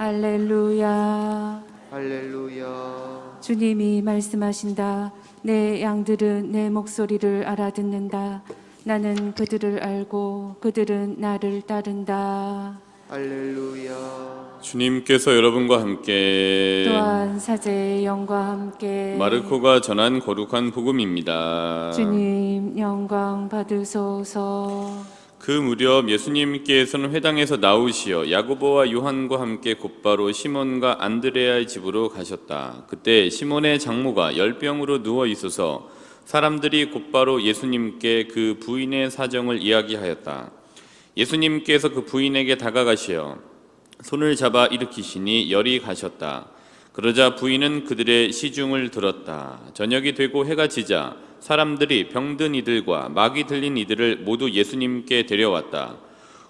할렐루야. 할렐루야. 주님이 말씀하신다. 내 양들은 내 목소리를 알아듣는다. 나는 그들을 알고 그들은 나를 따른다. 할렐루야. 주님께서 여러분과 함께 또한 사제의 영과 함께 마르코가 전한 거룩한 복음입니다. 주님 영광 받으소서. 그 무렵 예수님께서는 회당에서 나오시어 야고보와 요한과 함께 곧바로 시몬과 안드레아의 집으로 가셨다. 그때 시몬의 장모가 열병으로 누워 있어서 사람들이 곧바로 예수님께 그 부인의 사정을 이야기하였다. 예수님께서 그 부인에게 다가가시어 손을 잡아 일으키시니 열이 가셨다. 그러자 부인은 그들의 시중을 들었다. 저녁이 되고 해가 지자 사람들이 병든 이들과 마귀 들린 이들을 모두 예수님께 데려왔다.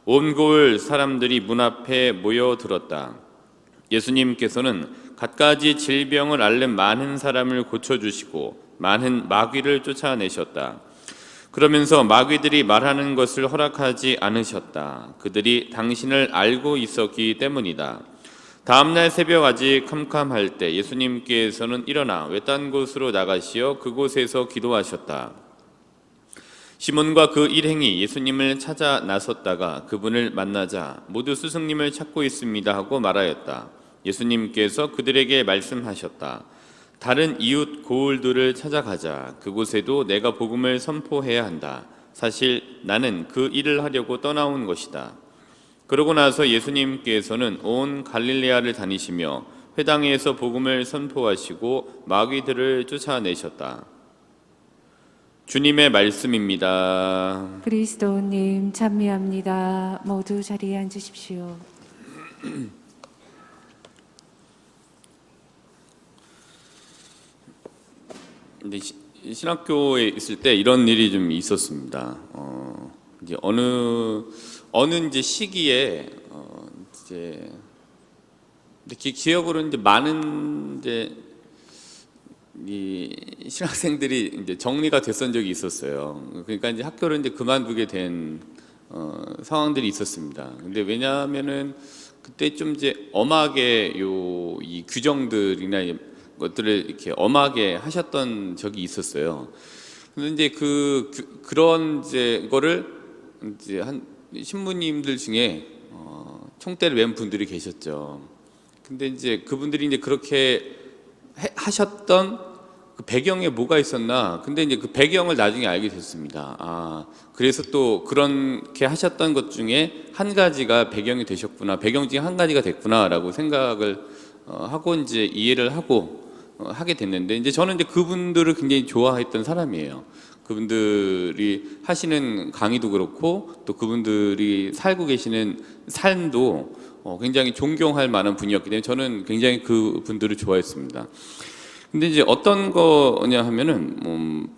온 고을 사람들이 문 앞에 모여들었다. 예수님께서는 갖가지 질병을 앓는 많은 사람을 고쳐주시고 많은 마귀를 쫓아내셨다. 그러면서 마귀들이 말하는 것을 허락하지 않으셨다. 그들이 당신을 알고 있었기 때문이다. 다음날 새벽 아직 캄캄할 때 예수님께서는 일어나 외딴 곳으로 나가시어 그곳에서 기도하셨다. 시몬과 그 일행이 예수님을 찾아 나섰다가 그분을 만나자 모두 스승님을 찾고 있습니다 하고 말하였다. 예수님께서 그들에게 말씀하셨다. 다른 이웃 고을들을 찾아가자. 그곳에도 내가 복음을 선포해야 한다. 사실 나는 그 일을 하려고 떠나온 것이다. 그러고 나서 예수님께서는 온 갈릴레아를 다니시며 회당에서 복음을 선포하시고 마귀들을 쫓아내셨다. 주님의 말씀입니다. 그리스도님 찬미합니다. 모두 자리에 앉으십시오. 근데 신학교에 있을 때 이런 일이 좀 있었습니다. 이제 어느 이제 시기에 이제 기억으로 이제 많은 이제 이 신학생들이 이제 정리가 됐던 적이 있었어요. 그러니까 이제 학교를 이제 그만두게 된 상황들이 있었습니다. 근데 왜냐하면은 그때 좀 이제 엄하게 이 규정들이나 것들을 이렇게 엄하게 하셨던 적이 있었어요. 근데 이제 그런 이제 거를 이제 한 신부님들 중에 총대를 맨 분들이 계셨죠. 근데 이제 그분들이 이제 그렇게 하셨던 그 배경에 뭐가 있었나? 근데 이제 그 배경을 나중에 알게 됐습니다. 아, 그래서 또 그렇게 하셨던 것 중에 한 가지가 배경이 되셨구나, 배경 중에 한 가지가 됐구나라고 생각을 하고 이제 이해를 하고 하게 됐는데, 이제 저는 이제 그분들을 굉장히 좋아했던 사람이에요. 그분들이 하시는 강의도 그렇고 또 그분들이 살고 계시는 삶도 굉장히 존경할 만한 분이었기 때문에 저는 굉장히 그분들을 좋아했습니다. 근데 이제 어떤 거냐 하면은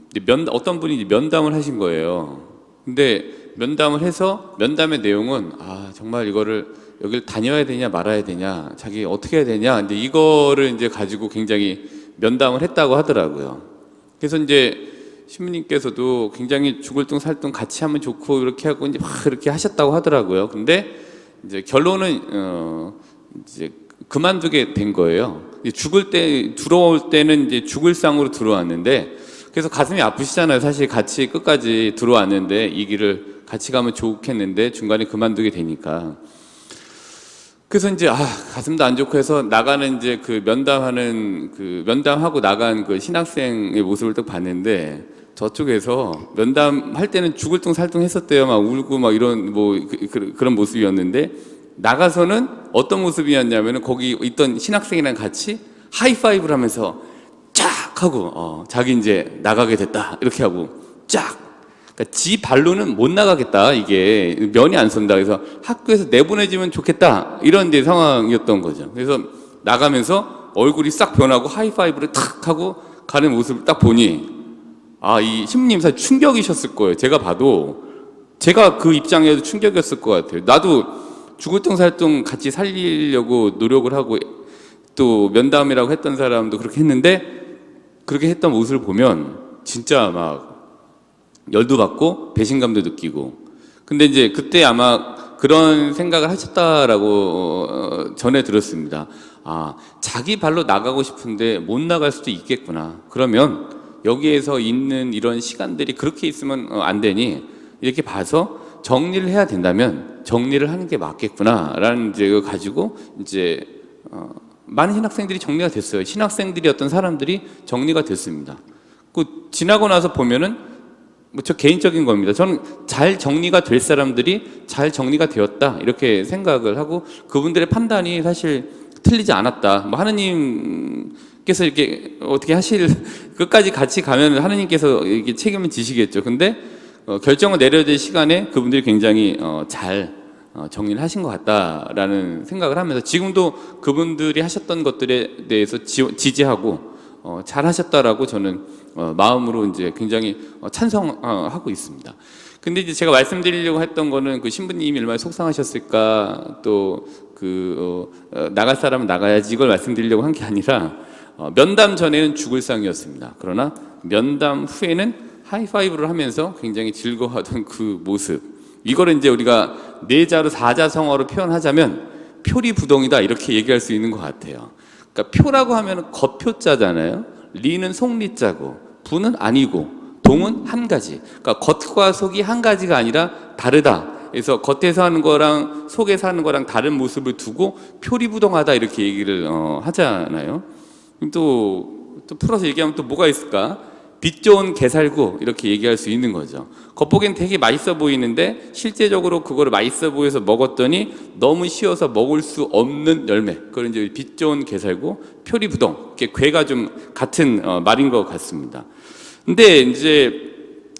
어떤 분이 이제 면담을 하신 거예요. 근데 면담을 해서 면담의 내용은 정말 이거를 여길 다녀야 되냐 말아야 되냐, 자기 어떻게 해야 되냐, 이제 이거를 이제 가지고 굉장히 면담을 했다고 하더라고요. 그래서 이제 신부님께서도 굉장히 죽을 둥 살 둥 같이 하면 좋고 이렇게 하고 이제 막 그렇게 하셨다고 하더라고요. 근데 이제 결론은 이제 그만두게 된 거예요. 들어올 때는 이제 죽을 상으로 들어왔는데, 그래서 가슴이 아프시잖아요. 사실 같이 끝까지 들어왔는데 이 길을 같이 가면 좋겠는데 중간에 그만두게 되니까. 그래서 이제 가슴도 안 좋고 해서 나가는 이제 면담하고 나간 그 신학생의 모습을 딱 봤는데, 저쪽에서 면담할 때는 죽을 둥 살 둥 했었대요. 막 울고 막 이런 그런 모습이었는데, 나가서는 어떤 모습이었냐면은 거기 있던 신학생이랑 같이 하이파이브를 하면서 쫙 하고 자기 이제 나가게 됐다 이렇게 하고 쫙. 그러니까 지 발로는 못 나가겠다, 이게 면이 안 선다, 그래서 학교에서 내보내지면 좋겠다 이런 데 상황이었던 거죠. 그래서 나가면서 얼굴이 싹 변하고 하이파이브를 탁 하고 가는 모습을 딱 보니 이 신부님 사실 충격이셨을 거예요. 제가 봐도 제가 그 입장에도 충격이었을 것 같아요. 나도 죽을 둥 살 둥 같이 살리려고 노력을 하고 또 면담이라고 했던 사람도 그렇게 했는데, 그렇게 했던 모습을 보면 진짜 막 열도 받고 배신감도 느끼고. 근데 이제 그때 아마 그런 생각을 하셨다라고 전해 들었습니다. 아, 자기 발로 나가고 싶은데 못 나갈 수도 있겠구나. 그러면 여기에서 있는 이런 시간들이 그렇게 있으면 안 되니 이렇게 봐서 정리를 해야 된다면 정리를 하는 게 맞겠구나라는 이제 걸 가지고 이제 많은 신학생들이 정리가 됐어요. 신학생들이었던 사람들이 정리가 됐습니다. 그 지나고 나서 보면은 뭐 저 개인적인 겁니다. 저는 잘 정리가 될 사람들이 잘 정리가 되었다 이렇게 생각을 하고 그분들의 판단이 사실 틀리지 않았다. 뭐 하느님께서 이렇게 어떻게 하실 끝까지 같이 가면 하느님께서 이게 책임을 지시겠죠. 근데 결정을 내려야 될 시간에 그분들이 굉장히 잘 정리를 하신 것 같다라는 생각을 하면서 지금도 그분들이 하셨던 것들에 대해서 지지하고 잘 하셨다라고 저는 마음으로 이제 굉장히 찬성하고 있습니다. 근데 이제 제가 말씀드리려고 했던 거는 그 신부님이 얼마나 속상하셨을까 또 나갈 사람은 나가야지 이걸 말씀드리려고 한 게 아니라 면담 전에는 죽을 상이었습니다. 그러나 면담 후에는 하이파이브를 하면서 굉장히 즐거워하던 그 모습 이거를 이제 우리가 네자로 사자성어로 표현하자면 표리부동이다 이렇게 얘기할 수 있는 것 같아요. 그러니까 표라고 하면 겉표자잖아요. 리는 속리자고 부는 아니고 동은 한 가지. 그러니까 겉과 속이 한 가지가 아니라 다르다. 그래서 겉에서 하는 거랑 속에서 하는 거랑 다른 모습을 두고 표리부동하다 이렇게 얘기를 하잖아요. 또 풀어서 얘기하면 또 뭐가 있을까? 빛 좋은 게살구 이렇게 얘기할 수 있는 거죠. 겉보기엔 되게 맛있어 보이는데 실제적으로 그거를 맛있어 보여서 먹었더니 너무 쉬워서 먹을 수 없는 열매. 그걸 이제 빛 좋은 게살구, 표리부동. 이렇게 괴가 좀 같은 말인 것 같습니다. 근데 이제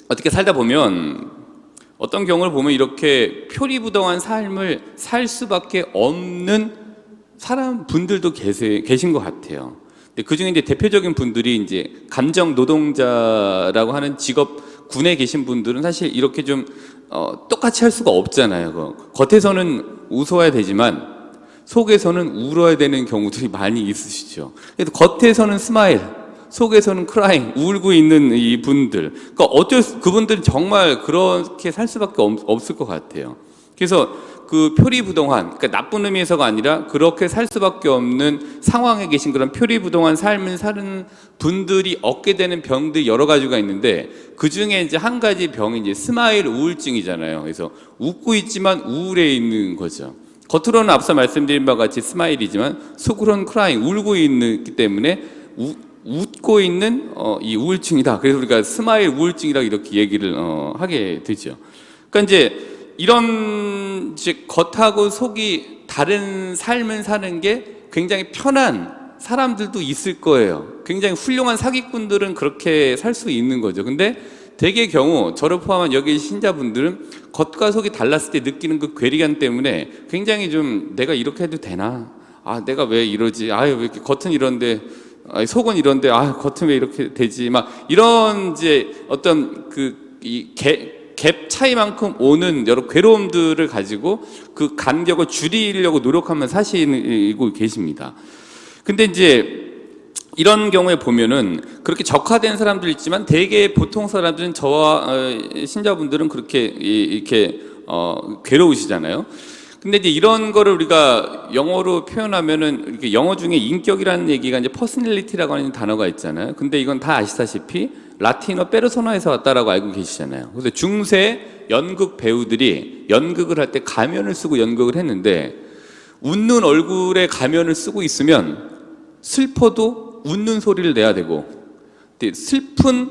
어떻게 살다 보면 어떤 경우를 보면 이렇게 표리부동한 삶을 살 수밖에 없는 분들도 계신 것 같아요. 그 중에 이제 대표적인 분들이 이제 감정 노동자라고 하는 직업 군에 계신 분들은 사실 이렇게 좀 똑같이 할 수가 없잖아요. 겉에서는 웃어야 되지만 속에서는 울어야 되는 경우들이 많이 있으시죠. 그래서 겉에서는 스마일, 속에서는 크라잉, 울고 있는 이 분들. 그러니까 그분들은 정말 그렇게 살 수밖에 없을 것 같아요. 그래서 그 표리부동한, 그러니까 나쁜 의미에서가 아니라 그렇게 살 수밖에 없는 상황에 계신 그런 표리부동한 삶을 사는 분들이 얻게 되는 병들이 여러 가지가 있는데 그 중에 이제 한 가지 병이 이제 스마일 우울증이잖아요. 그래서 웃고 있지만 우울해 있는 거죠. 겉으로는 앞서 말씀드린 바와 같이 스마일이지만 속으로는 크라잉, 울고 있기 때문에 웃고 있는 이 우울증이다. 그래서 우리가 스마일 우울증이라고 이렇게 얘기를 하게 되죠. 그러니까 이제 이런 이제 겉하고 속이 다른 삶을 사는 게 굉장히 편한 사람들도 있을 거예요. 굉장히 훌륭한 사기꾼들은 그렇게 살 수 있는 거죠. 근데 대개의 경우 저를 포함한 여기 신자분들은 겉과 속이 달랐을 때 느끼는 그 괴리감 때문에 굉장히 좀 내가 이렇게 해도 되나? 아, 내가 왜 이러지? 아유, 왜 이렇게 겉은 이런데 속은 이런데 겉은 왜 이렇게 되지? 막 이런 이제 어떤 갭 차이만큼 오는 여러 괴로움들을 가지고 그 간격을 줄이려고 노력하면 사시고 계십니다. 근데 이제 이런 경우에 보면은 그렇게 적화된 사람들 있지만 대개 보통 사람들은 저와 신자분들은 그렇게 이렇게 괴로우시잖아요. 근데 이제 이런 거를 우리가 영어로 표현하면은 이렇게 영어 중에 인격이라는 얘기가 이제 퍼스널리티라고 하는 단어가 있잖아요. 근데 이건 다 아시다시피 라틴어 페르소나에서 왔다라고 알고 계시잖아요. 그래서 중세 연극 배우들이 연극을 할 때 가면을 쓰고 연극을 했는데 웃는 얼굴에 가면을 쓰고 있으면 슬퍼도 웃는 소리를 내야 되고 슬픈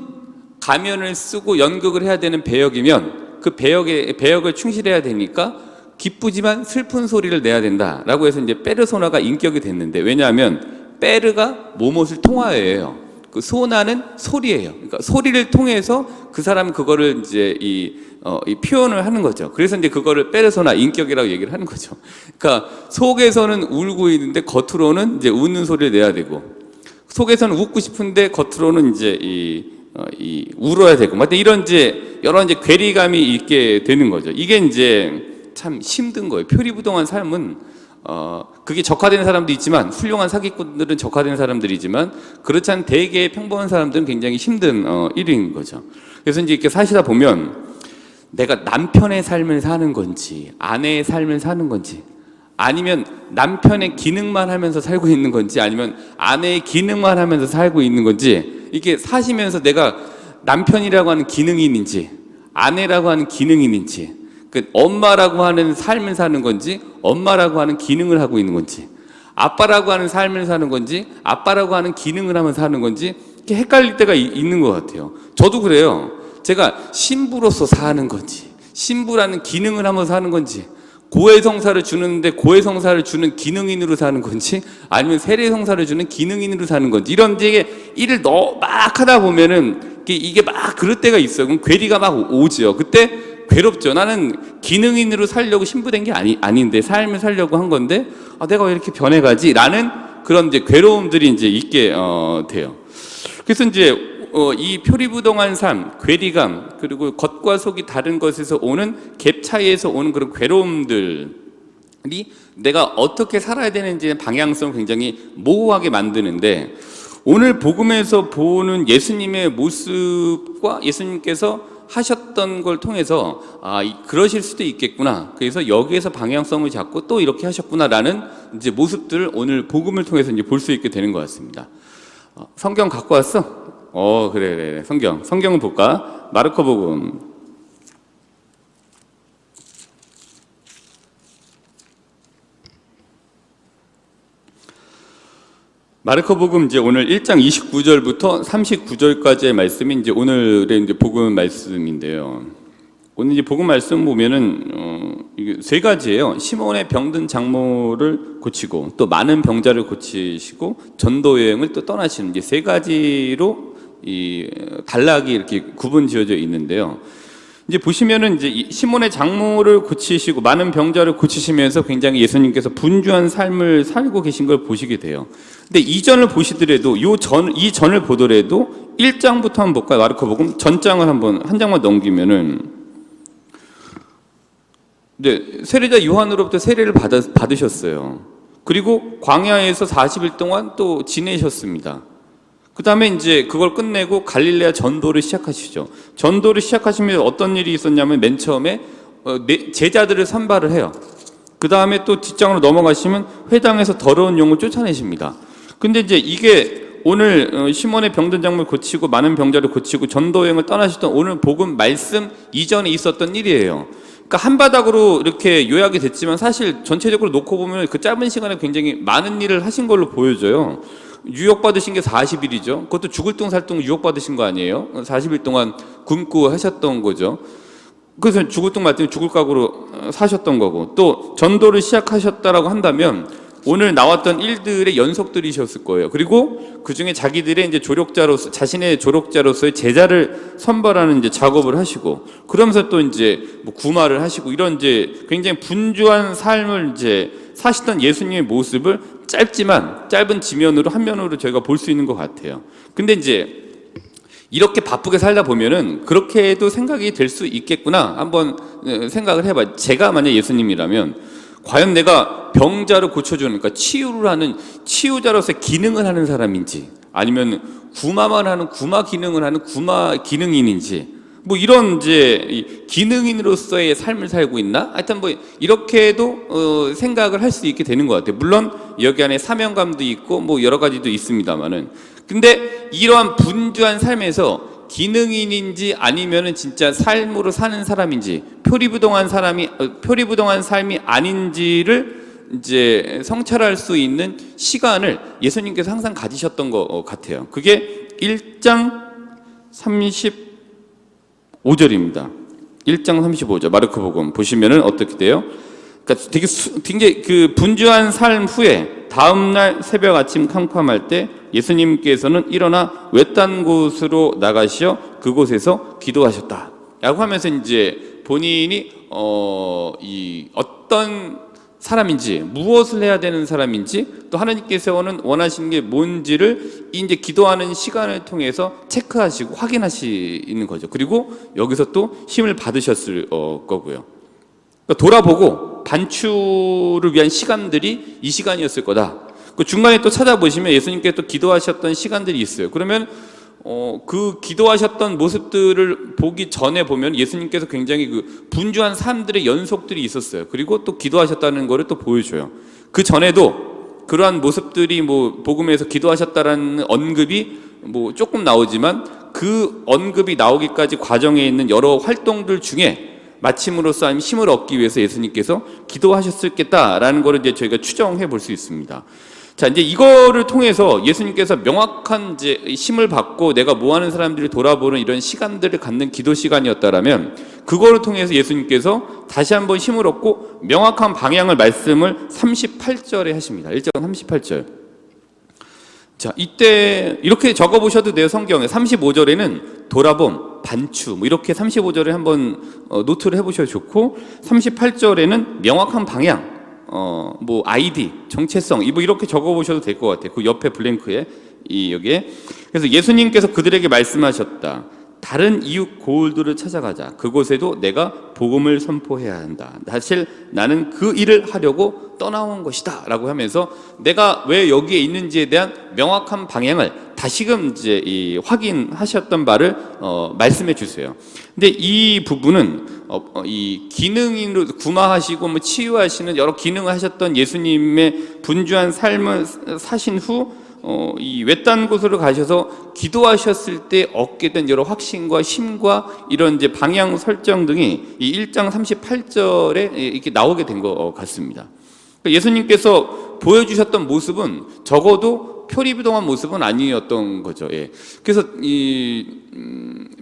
가면을 쓰고 연극을 해야 되는 배역이면 그 배역을 충실해야 되니까 기쁘지만 슬픈 소리를 내야 된다라고 해서 이제 페르소나가 인격이 됐는데 왜냐하면 페르가 모못을 통하여예요. 그 소나는 소리예요. 그러니까 소리를 통해서 그 사람은 그거를 이제 이 표현을 하는 거죠. 그래서 이제 그거를 페르소나 인격이라고 얘기를 하는 거죠. 그러니까 속에서는 울고 있는데 겉으로는 이제 웃는 소리를 내야 되고 속에서는 웃고 싶은데 겉으로는 이제 울어야 되고 막 이런 이제 여러 이제 괴리감이 있게 되는 거죠. 이게 이제 참 힘든 거예요. 표리부동한 삶은 그게 적화되는 사람도 있지만 훌륭한 사기꾼들은 적화되는 사람들이지만 그렇지 않은 대개의 평범한 사람들은 굉장히 힘든 일인 거죠. 그래서 이제 이렇게 사시다 보면 내가 남편의 삶을 사는 건지 아내의 삶을 사는 건지, 아니면 남편의 기능만 하면서 살고 있는 건지, 아니면 아내의 기능만 하면서 살고 있는 건지, 이게 사시면서 내가 남편이라고 하는 기능인인지 아내라고 하는 기능인인지, 그 엄마라고 하는 삶을 사는 건지 엄마라고 하는 기능을 하고 있는 건지, 아빠라고 하는 삶을 사는 건지 아빠라고 하는 기능을 하면서 사는 건지, 이렇게 헷갈릴 때가 있는 것 같아요. 저도 그래요. 제가 신부로서 사는 건지, 신부라는 기능을 하면서 사는 건지, 고해성사를 주는데 고해성사를 주는 기능인으로 사는 건지, 아니면 세례성사를 주는 기능인으로 사는 건지, 이런 되게 일을 막 하다 보면은 이게 막 그럴 때가 있어요. 그럼 괴리가 막 오죠. 그때 괴롭죠. 나는 기능인으로 살려고 신부된 게 아닌데, 삶을 살려고 한 건데, 내가 왜 이렇게 변해가지? 라는 그런 이제 괴로움들이 이제 있게 돼요. 그래서 이제 이 표리부동한 삶, 괴리감, 그리고 겉과 속이 다른 것에서 오는 갭 차이에서 오는 그런 괴로움들이 내가 어떻게 살아야 되는지의 방향성을 굉장히 모호하게 만드는데, 오늘 복음에서 보는 예수님의 모습과 예수님께서 하셨던 걸 통해서 그러실 수도 있겠구나, 그래서 여기에서 방향성을 잡고 또 이렇게 하셨구나라는 이제 모습들을 오늘 복음을 통해서 이제 볼 수 있게 되는 것 같습니다. 성경 갖고 왔어? 그래. 성경을 볼까? 마르코복음. 마르코복음 이제 오늘 1장 29절부터 39절까지의 말씀이 이제 오늘의 이제 복음 말씀인데요. 오늘 이제 복음 말씀 보면은 이게 세 가지예요. 시몬의 병든 장모를 고치고, 또 많은 병자를 고치시고, 전도 여행을 또 떠나시는, 이제 세 가지로 이 단락이 이렇게 구분 지어져 있는데요. 이제 보시면은 이제 시몬의 장모를 고치시고 많은 병자를 고치시면서 굉장히 예수님께서 분주한 삶을 살고 계신 걸 보시게 돼요. 근데 이전을 보시더라도 이 전을 보더라도 1장부터 한번 볼까요? 마르코복음 전장을 한 장만 넘기면은, 세례자 요한으로부터 세례를 받으셨어요. 그리고 광야에서 40일 동안 또 지내셨습니다. 그 다음에 이제 그걸 끝내고 갈릴레아 전도를 시작하시죠. 전도를 시작하시면 어떤 일이 있었냐면, 맨 처음에 제자들을 선발을 해요. 그 다음에 또 뒷장으로 넘어가시면 회당에서 더러운 영을 쫓아내십니다. 근데 이제 이게 오늘 시몬의 병든 장모를 고치고 많은 병자를 고치고 전도여행을 떠나셨던 오늘 복음 말씀 이전에 있었던 일이에요. 그러니까 한 바닥으로 이렇게 요약이 됐지만, 사실 전체적으로 놓고 보면 그 짧은 시간에 굉장히 많은 일을 하신 걸로 보여져요. 유혹받으신 게 40일이죠. 그것도 죽을 둥 살 둥 유혹받으신 거 아니에요? 40일 동안 굶고 하셨던 거죠. 그래서 죽을 둥 말 둥 죽을 각오로 사셨던 거고, 또 전도를 시작하셨다라고 한다면 오늘 나왔던 일들의 연속들이셨을 거예요. 그리고 그 중에 자기들의 이제 자신의 조력자로서의 제자를 선발하는 이제 작업을 하시고, 그러면서 또 이제 뭐 구마를 하시고, 이런 이제 굉장히 분주한 삶을 이제 사시던 예수님의 모습을 짧은 지면으로 한 면으로 저희가 볼 수 있는 것 같아요. 근데 이제 이렇게 바쁘게 살다 보면은 그렇게도 생각이 될 수 있겠구나, 한번 생각을 해봐요. 제가 만약 예수님이라면 과연 내가 병자를 고쳐주는, 그러니까 치유를 하는 치유자로서의 기능을 하는 사람인지, 아니면 구마만 하는 구마 기능을 하는 구마 기능인인지, 뭐 이런 이제 기능인으로서의 삶을 살고 있나? 하여튼 뭐 이렇게도 생각을 할 수 있게 되는 것 같아요. 물론 여기 안에 사명감도 있고 뭐 여러 가지도 있습니다만은, 근데 이러한 분주한 삶에서 기능인인지 아니면은 진짜 삶으로 사는 사람인지, 표리부동한 삶이 아닌지를 이제 성찰할 수 있는 시간을 예수님께서 항상 가지셨던 것 같아요. 그게 1장 35절입니다. 1장 35절 마르코복음 보시면은 어떻게 돼요? 그러니까 되게 굉장히 그 분주한 삶 후에 다음날 새벽 아침 캄캄할 때 예수님께서는 일어나 외딴 곳으로 나가시어 그곳에서 기도하셨다 라고 하면서 이제 본인이 이 어떤 사람인지, 무엇을 해야 되는 사람인지, 또 하나님께서 원하시는 게 뭔지를 이제 기도하는 시간을 통해서 체크하시고 확인하시는 거죠. 그리고 여기서 또 힘을 받으셨을 거고요. 그러니까 돌아보고 반추를 위한 시간들이 이 시간이었을 거다. 그 중간에 또 찾아보시면 예수님께 또 기도하셨던 시간들이 있어요. 그러면 그 기도하셨던 모습들을 보기 전에 보면 예수님께서 굉장히 그 분주한 삶들의 연속들이 있었어요. 그리고 또 기도하셨다는 것을 또 보여줘요. 그 전에도 그러한 모습들이 뭐 복음에서 기도하셨다라는 언급이 뭐 조금 나오지만 그 언급이 나오기까지 과정에 있는 여러 활동들 중에 마침으로써 힘을 얻기 위해서 예수님께서 기도하셨겠다라는 것을 이제 저희가 추정해 볼 수 있습니다. 자, 이제 이거를 통해서 예수님께서 명확한 이제 힘을 받고 내가 뭐 하는 사람들이 돌아보는 이런 시간들을 갖는 기도 시간이었다라면 그거를 통해서 예수님께서 다시 한번 힘을 얻고 명확한 방향을 말씀을 38절에 하십니다. 1장 38절. 자, 이때 이렇게 적어 보셔도 돼요. 성경에 35절에는 돌아봄, 반추 뭐 이렇게 35절에 한번 노트를 해 보셔도 좋고 38절에는 명확한 방향 뭐 아이디, 정체성 뭐 이렇게 적어 보셔도 될 것 같아요. 그 옆에 블랭크에 여기에. 그래서 예수님께서 그들에게 말씀하셨다. 다른 이웃 고을들을 찾아가자. 그곳에도 내가 복음을 선포해야 한다. 사실 나는 그 일을 하려고 떠나온 것이다 라고 하면서 내가 왜 여기에 있는지에 대한 명확한 방향을 다시금 이제 확인하셨던 바를 말씀해 주세요. 근데 이 부분은 이 기능인으로 구마하시고 뭐 치유하시는 여러 기능을 하셨던 예수님의 분주한 삶을 사신 후 이 외딴 곳으로 가셔서 기도하셨을 때 얻게 된 여러 확신과 힘과 이런 이제 방향 설정 등이 이 1장 38절에 이렇게 나오게 된 것 같습니다. 예수님께서 보여주셨던 모습은 적어도 표리부동한 모습은 아니었던 거죠. 예. 그래서 이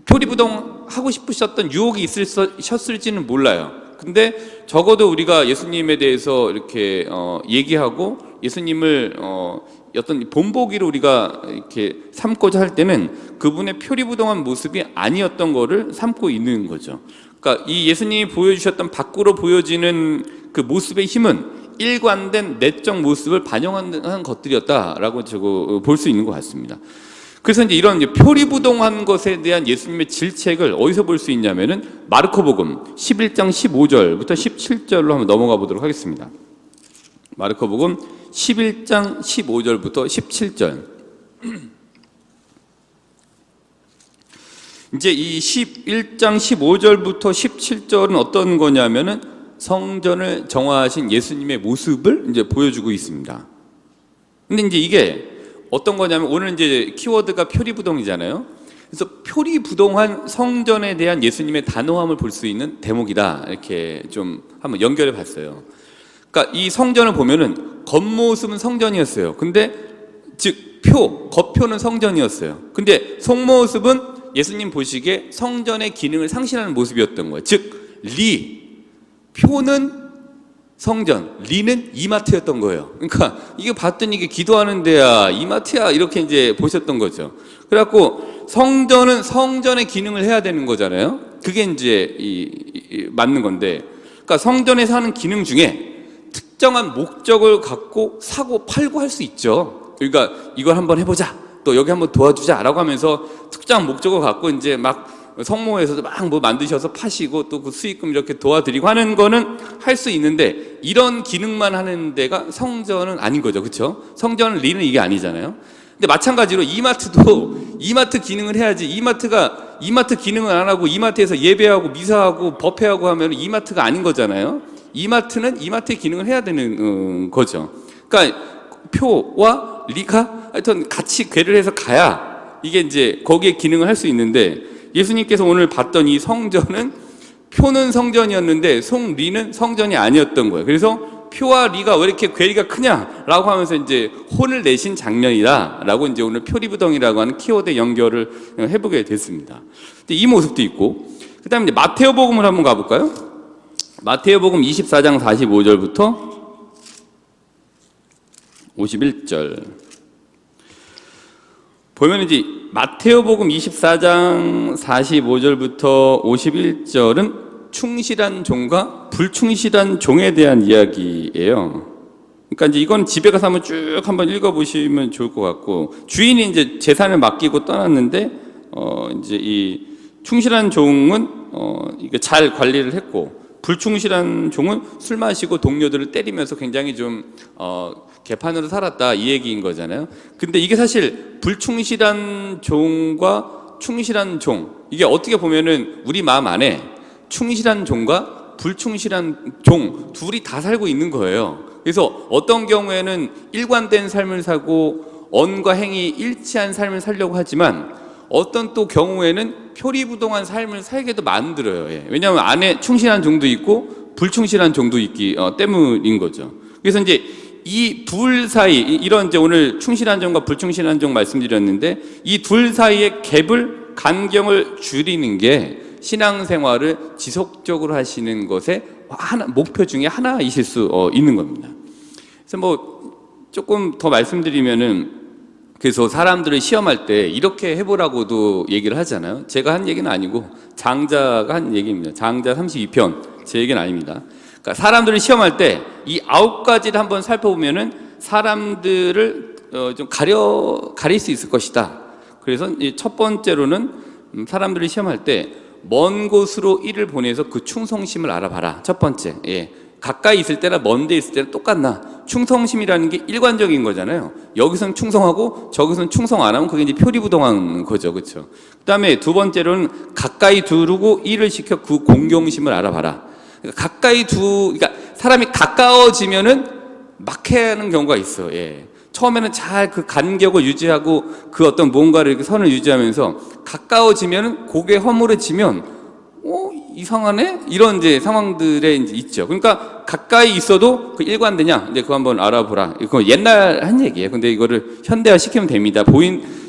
표리부동 하고 싶으셨던 유혹이 있으셨을지는 몰라요. 근데 적어도 우리가 예수님에 대해서 이렇게 얘기하고 예수님을 어떤 본보기로 우리가 이렇게 삼고자 할 때는 그분의 표리부동한 모습이 아니었던 거를 삼고 있는 거죠. 그러니까 이 예수님이 보여주셨던 밖으로 보여지는 그 모습의 힘은 일관된 내적 모습을 반영하는 것들이었다라고 볼 수 있는 것 같습니다. 그래서 이제 이런 표리부동한 것에 대한 예수님의 질책을 어디서 볼 수 있냐면은 마르코복음 11장 15절부터 17절로 한번 넘어가 보도록 하겠습니다. 마르코복음 11장 15절부터 17절. 이제 이 11장 15절부터 17절은 어떤 거냐면은 성전을 정화하신 예수님의 모습을 이제 보여주고 있습니다. 근데 이제 이게 어떤 거냐면 오늘 이제 키워드가 표리부동이잖아요. 그래서 표리부동한 성전에 대한 예수님의 단호함을 볼 수 있는 대목이다. 이렇게 좀 한번 연결해 봤어요. 그러니까 이 성전을 보면은 겉모습은 성전이었어요. 근데 즉 겉표는 성전이었어요. 근데 속모습은 예수님 보시기에 성전의 기능을 상실하는 모습이었던 거예요. 즉 표는 성전, 리는 이마트였던 거예요. 그러니까 이게 봤더니 이게 기도하는 데야, 이마트야 이렇게 이제 보셨던 거죠. 그래갖고 성전은 성전의 기능을 해야 되는 거잖아요. 그게 이제 맞는 건데, 그러니까 성전에서 하는 기능 중에 특정한 목적을 갖고 사고 팔고 할 수 있죠. 그러니까 이걸 한번 해보자, 또 여기 한번 도와주자라고 하면서 특정한 목적을 갖고 이제 막 성모에서도 막 뭐 만드셔서 파시고 또 그 수익금 이렇게 도와드리고 하는 거는 할 수 있는데 이런 기능만 하는 데가 성전은 아닌 거죠. 그렇죠? 성전은 리는 이게 아니잖아요. 근데 마찬가지로 이마트도 이마트 기능을 해야지, 이마트 기능을 안 하고 이마트에서 예배하고 미사하고 법회하고 하면 이마트가 아닌 거잖아요. 이마트는 이마트의 기능을 해야 되는 거죠. 그러니까 표와 리가 하여튼 같이 궤를 해서 가야 이게 이제 거기에 기능을 할 수 있는데, 예수님께서 오늘 봤던 이 성전은 표는 성전이었는데 리는 성전이 아니었던 거예요. 그래서 표와 리가 왜 이렇게 괴리가 크냐라고 하면서 이제 혼을 내신 장면이다라고 이제 오늘 표리부동이라고 하는 키워드 연결을 해보게 됐습니다. 근데 이 모습도 있고, 그다음에 이제 마테오복음을 한번 가볼까요? 마테오복음 24장 45절부터 51절. 보면 이제 마테오복음 24장 45절부터 51절은 충실한 종과 불충실한 종에 대한 이야기예요. 그러니까 이제 이건 집에 가서 한번 쭉 한번 읽어보시면 좋을 것 같고, 주인이 이제 재산을 맡기고 떠났는데 이제 이 충실한 종은 이게 잘 관리를 했고, 불충실한 종은 술 마시고 동료들을 때리면서 굉장히 좀 개판으로 살았다 이 얘기인 거잖아요. 근데 이게 사실 불충실한 종과 충실한 종, 이게 어떻게 보면은 우리 마음 안에 충실한 종과 불충실한 종 둘이 다 살고 있는 거예요. 그래서 어떤 경우에는 일관된 삶을 살고 언과 행이 일치한 삶을 살려고 하지만 어떤 또 경우에는 표리부동한 삶을 살게도 만들어요. 예. 왜냐하면 안에 충실한 종도 있고 불충실한 종도 있기 때문인 거죠. 그래서 이제 이 둘 사이, 이런 이제 오늘 충실한 종과 불충실한 종 말씀드렸는데 이 둘 사이의 갭을, 간경을 줄이는 게 신앙생활을 지속적으로 하시는 것의 하나, 목표 중에 하나이실 수 있는 겁니다. 그래서 뭐 조금 더 말씀드리면은, 그래서 사람들을 시험할 때 이렇게 해보라고도 얘기를 하잖아요. 제가 한 얘기는 아니고 장자가 한 얘기입니다. 장자 32편, 제 얘기는 아닙니다. 그러니까 사람들을 시험할 때 이 9가지를 한번 살펴보면은 사람들을 좀 가릴 수 있을 것이다. 그래서 첫 번째로는 사람들을 시험할 때 먼 곳으로 일을 보내서 그 충성심을 알아봐라. 첫 번째. 예. 가까이 있을 때나 먼 데 있을 때나 똑같나? 충성심이라는 게 일관적인 거잖아요. 여기선 충성하고 저기선 충성 안 하면 그게 이제 표리부동한 거죠. 그렇죠? 그다음에 두 번째로는 가까이 두르고 일을 시켜 그 공경심을 알아봐라. 그러니까 그러니까 사람이 가까워지면은 막해하는 경우가 있어. 예. 처음에는 잘 그 간격을 유지하고 그 어떤 뭔가를 이렇게 선을 유지하면서 가까워지면은 고개 허물어지면 이상하네? 이런 이제 상황들에 이제 있죠. 그러니까 가까이 있어도 그 일관되냐? 이제 그거 한번 알아보라. 이거 옛날 한 얘기예요. 근데 이거를 현대화 시키면 됩니다.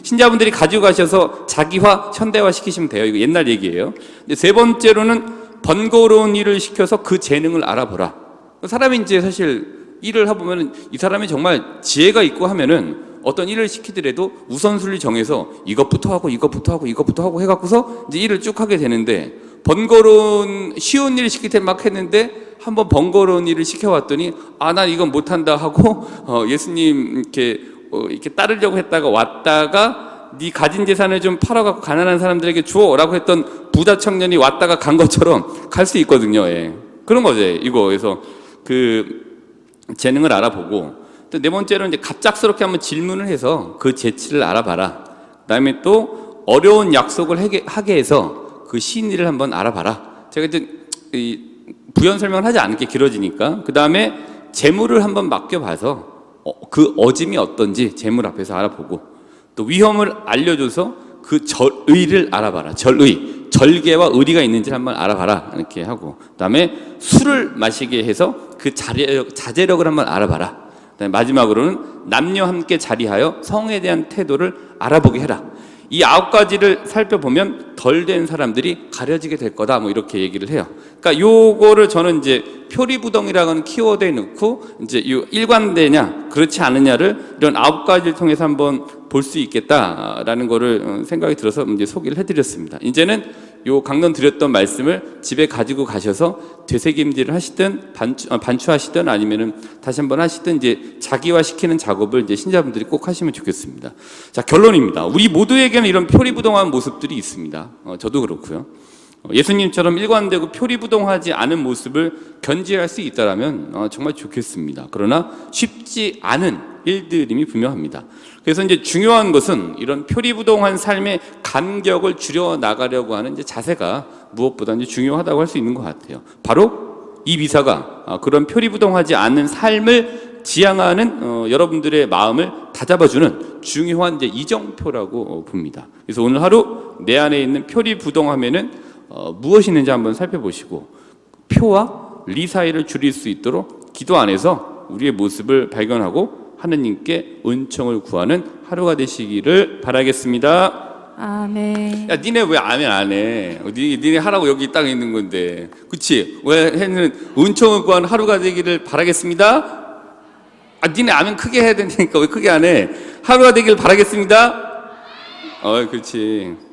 신자분들이 가지고 가셔서 자기화, 현대화 시키시면 돼요. 이거 옛날 얘기예요. 근데 세 번째로는 번거로운 일을 시켜서 그 재능을 알아보라. 사람이 이제 사실 일을 해보면은 이 사람이 정말 지혜가 있고 하면은 어떤 일을 시키더라도 우선순위를 정해서 이것부터 하고 해갖고서 이제 일을 쭉 하게 되는데, 번거로운 쉬운 일을 시킬 때 막 했는데 한번 번거로운 일을 시켜왔더니 난 이건 못한다 하고 예수님 이렇게 따르려고 했다가 왔다가 네 가진 재산을 좀 팔아갖고 가난한 사람들에게 주어라고 했던 부자 청년이 왔다가 간 것처럼 갈 수 있거든요. 예. 그런 거죠. 이거. 그래서 그 재능을 알아보고, 또 네 번째로 이제 갑작스럽게 한번 질문을 해서 그 재치를 알아봐라. 그다음에 또 어려운 약속을 하게 해서 그 시인일을 한번 알아봐라. 제가 이제 부연 설명을 하지 않을게, 길어지니까. 그다음에 재물을 한번 맡겨봐서 그 어짐이 어떤지 재물 앞에서 알아보고, 또 위험을 알려줘서 그 절의를 알아봐라. 절개와 의리가 있는지를 한번 알아봐라. 이렇게 하고, 그다음에 술을 마시게 해서 그 자제력을 한번 알아봐라. 그다음에 마지막으로는 남녀 함께 자리하여 성에 대한 태도를 알아보게 해라. 이 9가지를 살펴보면 덜 된 사람들이 가려지게 될 거다. 뭐 이렇게 얘기를 해요. 그러니까 요거를 저는 이제 표리부동이라고 하는 키워드에 넣고 이제 일관되냐 그렇지 않느냐를 이런 9가지를 통해서 한번 볼 수 있겠다라는 거를 생각이 들어서 이제 소개를 해드렸습니다. 이제는 요 강론 드렸던 말씀을 집에 가지고 가셔서 되새김질을 하시든 반추하시든 아니면은 다시 한번 하시든 이제 자기화시키는 작업을 이제 신자분들이 꼭 하시면 좋겠습니다. 자, 결론입니다. 우리 모두에게는 이런 표리부동한 모습들이 있습니다. 저도 그렇고요. 예수님처럼 일관되고 표리부동하지 않은 모습을 견지할 수 있다라면 정말 좋겠습니다. 그러나 쉽지 않은 일들임이 분명합니다. 그래서 이제 중요한 것은 이런 표리부동한 삶의 간격을 줄여 나가려고 하는 이제 자세가 무엇보다 이제 중요하다고 할 수 있는 것 같아요. 바로 이 미사가 그런 표리부동하지 않는 삶을 지향하는 여러분들의 마음을 다잡아주는 중요한 이제 이정표라고 봅니다. 그래서 오늘 하루 내 안에 있는 표리부동함에는 무엇이 있는지 한번 살펴보시고 표와 리 사이를 줄일 수 있도록 기도 안에서 우리의 모습을 발견하고 하느님께 은총을 구하는 하루가 되시기를 바라겠습니다. 아멘. 야, 니네 왜 아멘 안 해? 니네 하라고 여기 땅에 있는 건데, 그치? 왜 했는 은총을 구하는 하루가 되기를 바라겠습니다. 니네 아멘 크게 해야 되니까 왜 크게 안 해? 하루가 되기를 바라겠습니다. 그렇지.